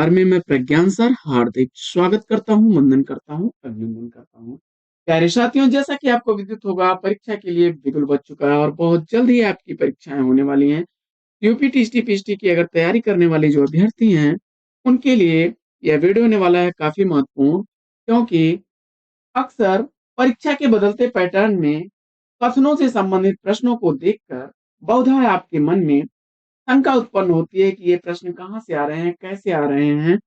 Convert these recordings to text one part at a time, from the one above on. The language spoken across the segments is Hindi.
और मैं प्रज्ञान सर हार्दिक स्वागत करता हूँ, वंदन करता हूँ, अभिनंदन करता हूँ। प्यारे साथियों, जैसा कि आपको विदित होगा, परीक्षा के लिए बिल्कुल बच चुका है और बहुत जल्द ही आपकी परीक्षाएं होने वाली हैं। यूपी टीएसटी पीएचडी की अगर तैयारी करने वाले जो अभ्यर्थी हैं, उनके लिए यह वीडियो होने वाला है काफी महत्वपूर्ण, क्योंकि अक्सर परीक्षा के बदलते पैटर्न में कथनों से संबंधित प्रश्नों को देखकर बहुधा आपके मन में शंका उत्पन्न होती है कि ये प्रश्न कहाँ से आ रहे हैं, कैसे आ रहे हैं,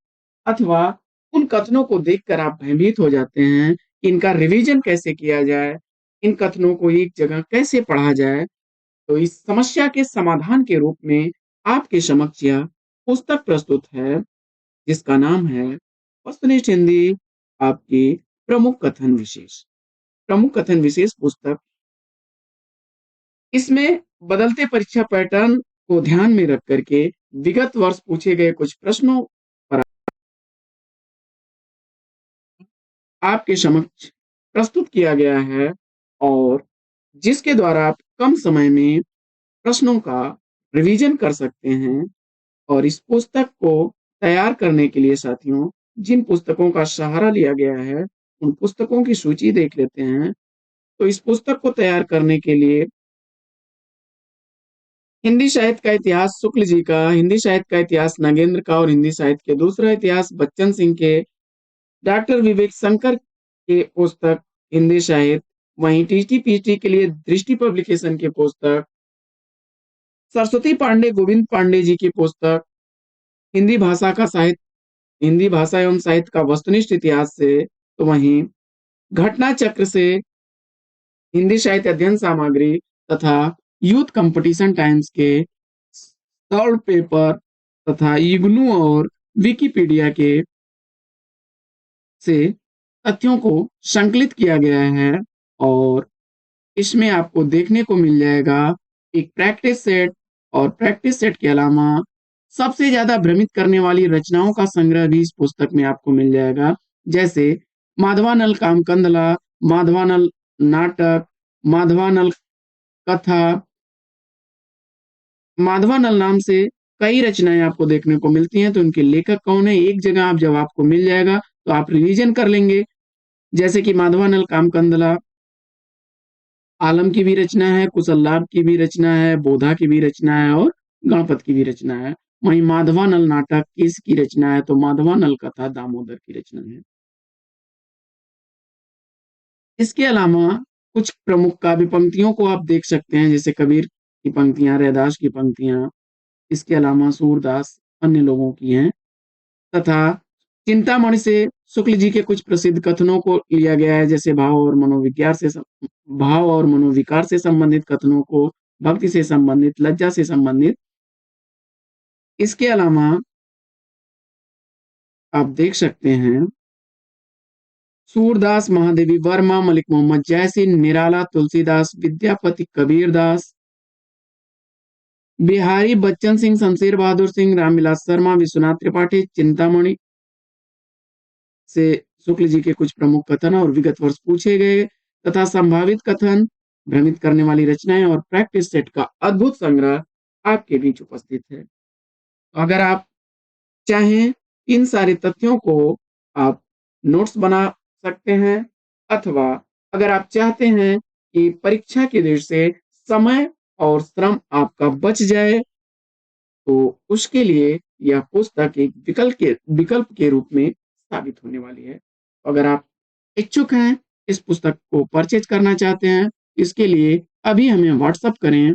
अथवा उन कथनों को देखकर आप भयभीत हो जाते हैं कि इनका रिवीजन कैसे किया जाए, इन कथनों को एक जगह कैसे पढ़ा जाए। तो इस समस्या के समाधान के रूप में आपके समक्ष यह पुस्तक प्रस्तुत है, जिसका नाम है वस्तुनिष्ठ हिंदी आपकी प्रमुख कथन विशेष। प्रमुख कथन विशेष पुस्तक, इसमें बदलते परीक्षा पैटर्न को ध्यान में रख करके विगत वर्ष पूछे गए कुछ प्रश्नों पर आपके समक्ष प्रस्तुत किया गया है, और जिसके द्वारा आप कम समय में प्रश्नों का रिवीजन कर सकते हैं। और इस पुस्तक को तैयार करने के लिए साथियों, जिन पुस्तकों का सहारा लिया गया है, उन पुस्तकों की सूची देख लेते हैं। तो इस पुस्तक को तैयार करने के लिए हिंदी साहित्य का इतिहास शुक्ल जी का, हिंदी साहित्य का इतिहास नागेंद्र का, और हिंदी साहित्य के दूसरा इतिहास बच्चन सिंह के, डॉक्टर विवेक शंकर के पुस्तक हिंदी साहित्य, वहीं टीटी पीटी के लिए दृष्टि पब्लिकेशन की पुस्तक, सरस्वती पांडे गोविंद पांडे जी की पुस्तक हिंदी भाषा का साहित्य, हिंदी भाषा एवं साहित्य का वस्तुनिष्ठ इतिहास से, तो वहीं घटना चक्र से हिंदी साहित्य अध्ययन सामग्री तथा यूथ कंपटीशन टाइम्स के सॉल्व पेपर तथा इग्नू और विकिपीडिया के से तथ्यों को संकलित किया गया है। और इसमें आपको देखने को मिल जाएगा एक प्रैक्टिस सेट, और प्रैक्टिस सेट के अलावा सबसे ज्यादा भ्रमित करने वाली रचनाओं का संग्रह भी इस पुस्तक में आपको मिल जाएगा, जैसे माधवानल कामकंदला, माधवानल नाटक, माधवानल कथा, माधवानल नाम से कई रचनाएं आपको देखने को मिलती हैं। तो उनके लेखक कौन है, एक जगह आप जब आपको मिल जाएगा तो आप रिवीजन कर लेंगे। जैसे कि माधवानल कामकंदला आलम की भी रचना है, कुशललाभ की भी रचना है, बोधा की भी रचना है, और गणपत की भी रचना है। वहीं माधवानल नाटक किसकी रचना है, तो माधवानल कथा दामोदर की रचना है। इसके अलावा कुछ प्रमुख काव्य पंक्तियों को आप देख सकते हैं, जैसे कबीर की पंक्तियां, रैदास की पंक्तियां, इसके अलावा सूरदास अन्य लोगों की हैं, तथा चिंतामणि से शुक्ल जी के कुछ प्रसिद्ध कथनों को लिया गया है, जैसे भाव और मनोविकार से संबंधित कथनों को, भक्ति से संबंधित, लज्जा से संबंधित। इसके अलावा आप देख सकते हैं सूरदास, महादेवी वर्मा, मलिक मोहम्मद जैसिन, निराला, तुलसीदास, विद्यापति, कबीरदास, बिहारी, बच्चन सिंह, शमशेर बहादुर सिंह, रामविलास शर्मा, विश्वनाथ त्रिपाठी, चिंतामणि से शुक्ल जी के कुछ प्रमुख कथन और विगत वर्ष पूछे गए तथा संभावित कथन, भ्रमित करने वाली रचनाएं और प्रैक्टिस सेट का अद्भुत संग्रह आपके बीच उपस्थित है। अगर आप चाहें, इन सारे तथ्यों को आप नोट्स बना सकते हैं, अथवा अगर आप चाहते हैं कि परीक्षा की दृष्टि से समय और श्रम आपका बच जाए, तो उसके लिए यह पुस्तक एक विकल्प के रूप में साबित होने वाली है। अगर आप इच्छुक हैं, इस पुस्तक को परचेज करना चाहते हैं, इसके लिए अभी हमें व्हाट्सअप करें।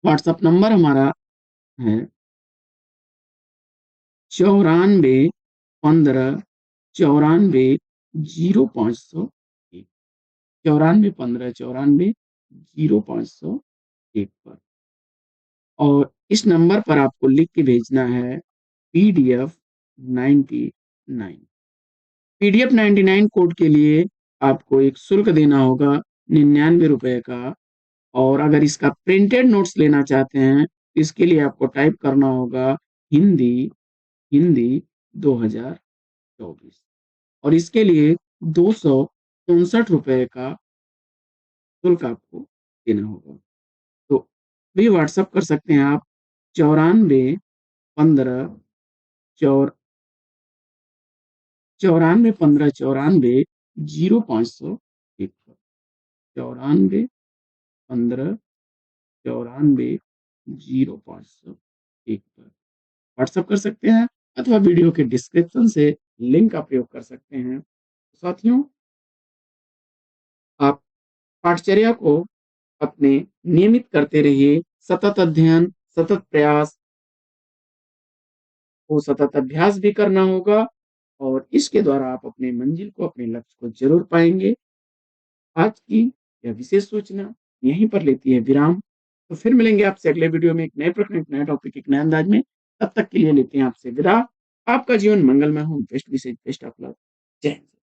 व्हाट्सअप नंबर हमारा है 94 15 94 0501, 94 15 94 0501 पर। और इस नंबर पर आपको लिख के भेजना है PDF 99। PDF 99 कोड के लिए आपको एक शुल्क देना होगा 99 रुपए का। और अगर इसका प्रिंटेड नोट्स लेना चाहते हैं, इसके लिए आपको टाइप करना होगा हिंदी हिंदी 2024, और इसके लिए 264 रुपए का शुल्क आपको देना होगा। तो भी व्हाट्सअप कर सकते हैं आप 94 15 चौर 94 15 94 0500 1 पर 94 15 94 0500 1 पर व्हाट्सएप कर सकते हैं अथवा वीडियो के डिस्क्रिप्शन से लिंक का प्रयोग कर सकते हैं। साथियों, आप पाठचर्या को अपने नियमित करते रहिए। सतत अध्ययन, सतत प्रयास को सतत अभ्यास भी करना होगा और इसके द्वारा आप अपने मंजिल को, अपने लक्ष्य को ज़रूर पाएँगे। आज की यह विशेष सूचना यहीं पर लेती है विराम। तो फिर मिलेंगे आपसे अगले वीडियो में एक नए प्रश्न, एक नए टॉपिक, एक नए अंदाज में। तब तक के लिए लेते हैं आपसे विदा। आपका जीवन मंगलमय हो। Best wishes, best of luck. जय हिंद।